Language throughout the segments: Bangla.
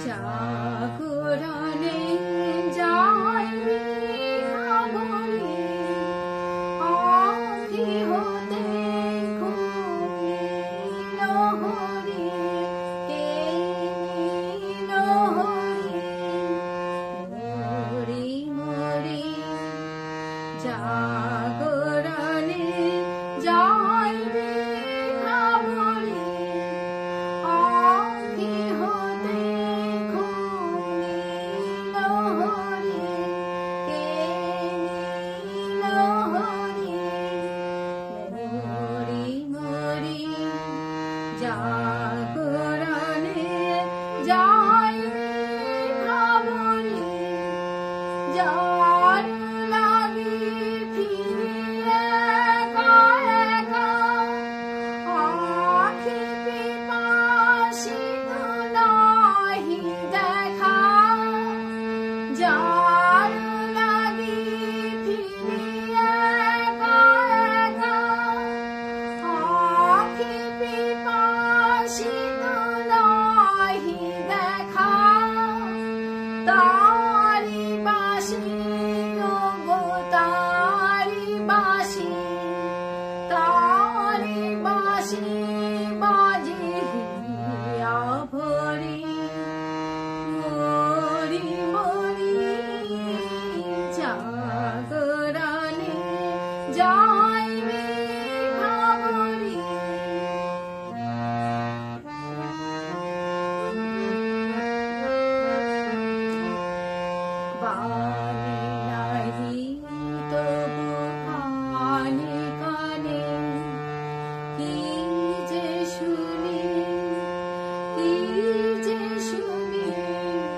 জাগরণে যাই ভাবরি আঁখি হতে ঘুমিল হরি এই নীল হরি মরি মরি জাগরণে যাই ভাবরি আঁখি হতে ঘুমিল হরি এই নীল হরি মরি মরি জাগরণে যাই ভাবরি যার লাগি ফিরে একা একা আঁখি পিপাসিত নাহি দেখা যার লাগি ফিরে একা একা আঁখি পিপাসিত নাহি দেখা তারি বাঁশি ওগো তারি বাঁশি বাজিয়া ভরি মরি মরি জাগরণে যাই ভাবরি বাণী নাহি তবু কানে কানে কি যে শুনি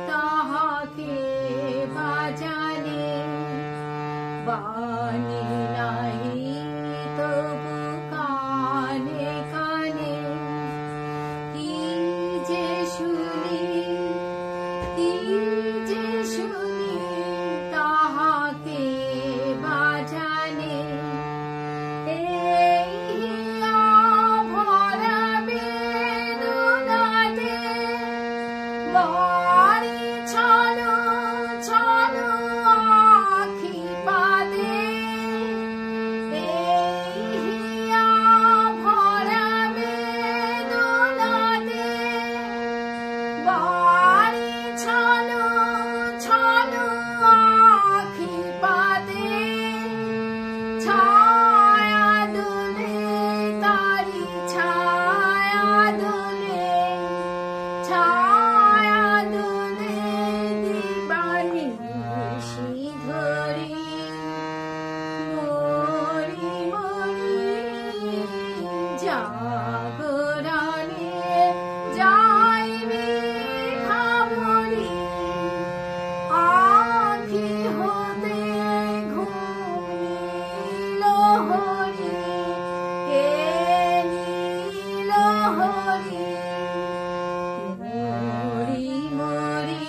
তাহাকে বাজানে বাণী নাহি তবু কানে কানে কি যে শুনি তাহাকে বাজানে এই হিয়া ভরা বেদনাতে বাড়ি ছলো ছলো আঁখি পাতে এই হিয়া ভরা বেদনাতে বাড়ি ছলো ছলো আঁখি পাতে ছায়া দোলে তারি ছায়া দোলে দিবানিশি ধরি মরি মরি জাগরণে যাই ভাবরি আঁখি হতে ঘুমিল হরি এই নীল হরি মরি মরি